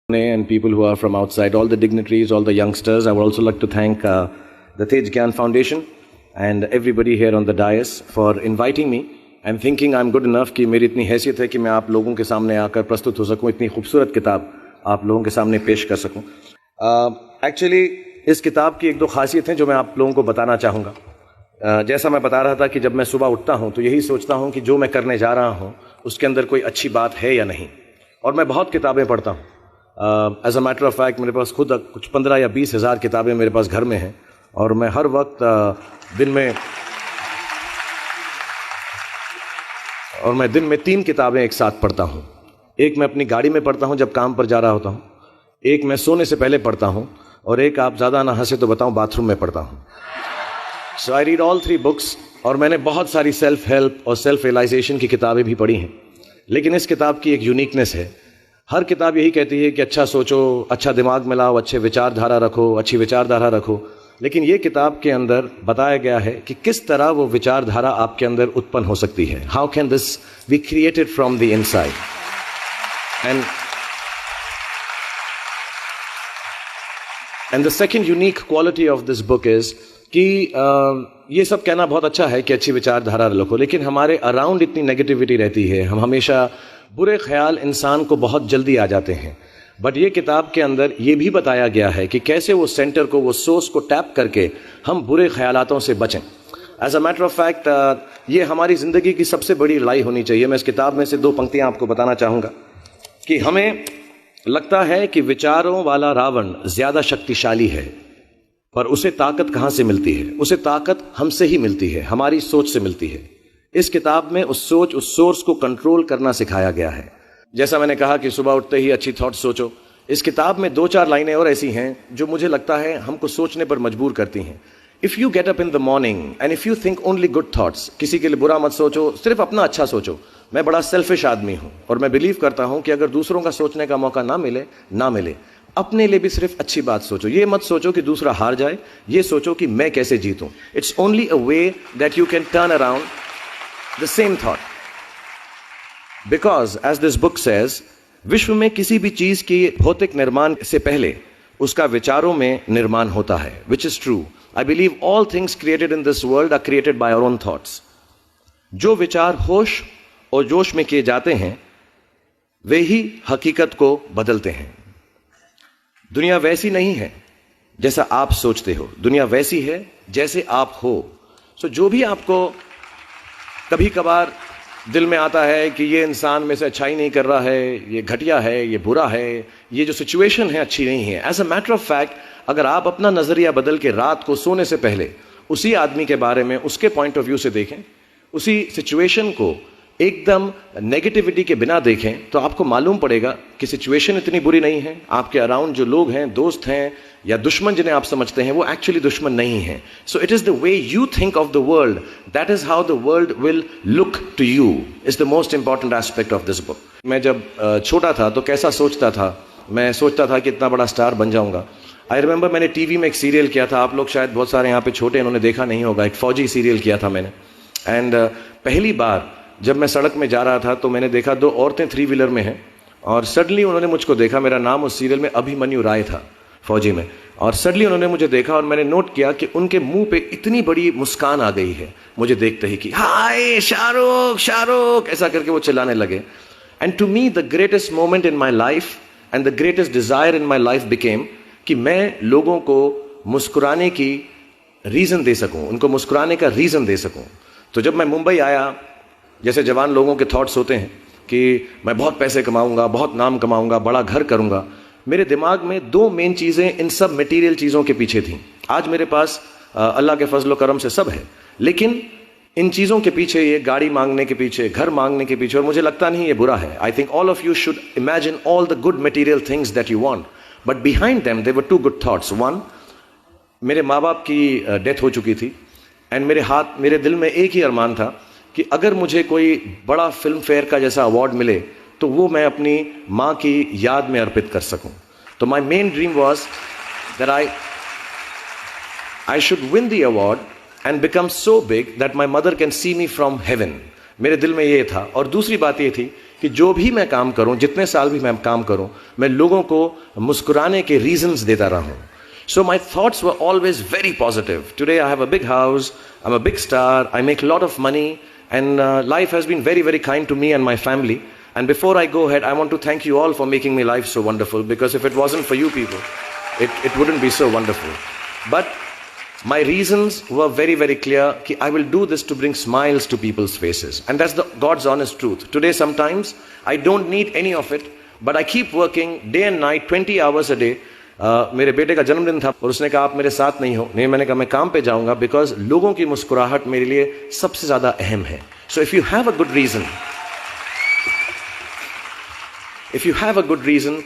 And people who are from outside, all the dignitaries, all the youngsters. I would also like to thank the Tej Gyan Foundation and everybody here on the dais for inviting me. I'm thinking I'm good enough कि मेरी इतनी हैसियत है कि मैं आप लोगों के सामने आकर प्रस्तुत हो सकूं, इतनी खूबसूरत किताब आप लोगों के सामने पेश कर सकूं. एक्चुअली इस किताब की एक दो खासियत हैं जो मैं आप लोगों को बताना चाहूँगा. जैसा मैं बता रहा था कि जब मैं सुबह उठता हूँ तो यही सोचता हूँ कि जो मैं करने जा रहा हूँ उसके अंदर कोई अच्छी बात है या नहीं. और मैं बहुत किताबें पढ़ता हूँ. As a matter of fact मेरे पास खुद कुछ 15 या 20 हज़ार किताबें मेरे पास घर में हैं. और मैं हर वक्त दिन में 3 किताबें एक साथ पढ़ता हूँ. एक मैं अपनी गाड़ी में पढ़ता हूँ जब काम पर जा रहा होता हूँ, एक मैं सोने से पहले पढ़ता हूँ, और एक आप ज़्यादा ना हंसे तो बताऊँ बाथरूम में पढ़ता हूँ. सो आई रीड ऑल 3 बुक्स. और मैंने बहुत सारी सेल्फ हेल्प और सेल्फ रियलाइजेशन की किताबें भी पढ़ी हैं. लेकिन इस किताब की एक यूनिकनेस है. हर किताब यही कहती है कि अच्छा सोचो, अच्छा दिमाग में लाओ, अच्छी विचारधारा रखो. लेकिन ये किताब के अंदर बताया गया है कि किस तरह वो विचारधारा आपके अंदर उत्पन्न हो सकती है. How can this be created from the inside. And the second unique quality of this book is कि ये सब कहना बहुत अच्छा है कि अच्छी विचारधारा रखो, लेकिन हमारे अराउंड इतनी नेगेटिविटी रहती है. हम हमेशा बुरे ख्याल इंसान को बहुत जल्दी आ जाते हैं. बट ये किताब के अंदर ये भी बताया गया है कि कैसे वो सेंटर को, वो सोर्स को टैप करके हम बुरे ख्यालातों से बचें. As a matter of fact ये हमारी ज़िंदगी की सबसे बड़ी लड़ाई होनी चाहिए. मैं इस किताब में से 2 पंक्तियाँ आपको बताना चाहूँगा कि हमें लगता है कि विचारों वाला रावण ज़्यादा शक्तिशाली है, पर उसे ताकत कहाँ से मिलती है? उसे ताकत हमसे ही मिलती है, हमारी सोच से मिलती है. इस किताब में उस सोर्स को कंट्रोल करना सिखाया गया है. जैसा मैंने कहा कि सुबह उठते ही अच्छी थॉट्स सोचो. इस किताब में 2-4 लाइनें और ऐसी हैं जो मुझे लगता है हमको सोचने पर मजबूर करती हैं. If you get up in the morning and if you think only good thoughts, किसी के लिए बुरा मत सोचो, सिर्फ अपना अच्छा सोचो. मैं बड़ा सेल्फिश आदमी हूँ और मैं बिलीव करता हूँ कि अगर दूसरों का सोचने का मौका ना मिले, अपने लिए भी सिर्फ अच्छी बात सोचो. ये मत सोचो कि दूसरा हार जाए, ये सोचो कि मैं कैसे जीतूं. It's only a way that you can turn around the same thought. Because as this book says, विश्व में किसी भी चीज की भौतिक निर्माण से पहले उसका विचारों में निर्माण होता है. Which is true. I believe all things created in this world are created by our own thoughts. जो विचार होश और जोश में किए जाते हैं वे ही हकीकत को बदलते हैं. दुनिया वैसी नहीं है जैसा आप सोचते हो, दुनिया वैसी है जैसे आप हो. सो जो भी आपको कभी कभार दिल में आता है कि ये इंसान में से अच्छाई नहीं कर रहा है, ये घटिया है, ये बुरा है, ये जो सिचुएशन है अच्छी नहीं है, as a matter of fact अगर आप अपना नजरिया बदल के रात को सोने से पहले उसी आदमी के बारे में उसके पॉइंट ऑफ व्यू से देखें, उसी सिचुएशन को एकदम नेगेटिविटी के बिना देखें, तो आपको मालूम पड़ेगा कि सिचुएशन इतनी बुरी नहीं है. आपके अराउंड जो लोग हैं, दोस्त हैं या दुश्मन जिन्हें आप समझते हैं, वो एक्चुअली दुश्मन नहीं है. So it is the way you think of the world, that is how the world will look to you, is the most important aspect of this book. मैं जब छोटा था तो कैसा सोचता था, मैं सोचता था कि इतना बड़ा स्टार बन जाऊंगा. आई रिमेंबर मैंने टीवी में एक सीरियल किया था, आप लोग शायद बहुत सारे यहाँ पे छोटे इन्होंने देखा नहीं होगा. एक फौजी सीरियल किया था मैंने. एंड पहली बार जब मैं सड़क में जा रहा था तो मैंने देखा 2 औरतें 3 व्हीलर में हैं, और सडनली उन्होंने मुझको देखा. मेरा नाम उस सीरियल में अभिमन्यु राय था, फौजी में. और सडनली उन्होंने मुझे देखा और मैंने नोट किया कि उनके मुंह पे इतनी बड़ी मुस्कान आ गई है मुझे देखते ही कि हाय शाहरुख शाहरुख, ऐसा करके वो चिल्लाने लगे. And to me the greatest moment in my life and the greatest desire in my life became कि मैं लोगों को मुस्कुराने की रीजन दे सकूं, उनको मुस्कुराने का रीजन दे सकूं. तो जब मैं मुंबई आया, जैसे जवान लोगों के थॉट्स होते हैं कि मैं बहुत पैसे कमाऊंगा, बहुत नाम कमाऊंगा, बड़ा घर करूंगा, मेरे दिमाग में 2 मेन चीज़ें इन सब मटेरियल चीज़ों के पीछे थी. आज मेरे पास अल्लाह के फजल करम से सब है, लेकिन इन चीज़ों के पीछे, ये गाड़ी मांगने के पीछे, घर मांगने के पीछे, और मुझे लगता नहीं ये बुरा है. I think all of you should imagine all the good material things that you want, but behind them there were 2 good thoughts. 1, मेरे माँ बाप की डेथ हो चुकी थी, एंड मेरे दिल में एक ही अरमान था कि अगर मुझे कोई बड़ा फिल्म फेयर का जैसा अवार्ड मिले तो वो मैं अपनी माँ की याद में अर्पित कर सकूं. तो my main dream was that I should win the award and become so big that my mother can see me from heaven. मेरे दिल में ये था. और दूसरी बात ये थी कि जो भी मैं काम करूं, जितने साल भी मैं काम करूं, मैं लोगों को मुस्कुराने के रीजंस देता रहा हूं. So my thoughts were always very positive. Today I have a big house, I'm a big star, I make a lot of money, and life has been very, very kind to me and my family. And before I go ahead, I want to thank you all for making my life so wonderful, because if it wasn't for you people, it wouldn't be so wonderful. But my reasons were very, very clear. Ki I will do this to bring smiles to people's faces. And that's the God's honest truth. Today sometimes I don't need any of it, but I keep working day and night, 20 hours a day. मेरे बेटे का जन्मदिन था और उसने कहा आप मेरे साथ नहीं हो. नहीं, मैंने कहा मैं काम पे जाऊंगा, बिकॉज लोगों की मुस्कुराहट मेरे लिए सबसे ज्यादा अहम है. So if you have a good reason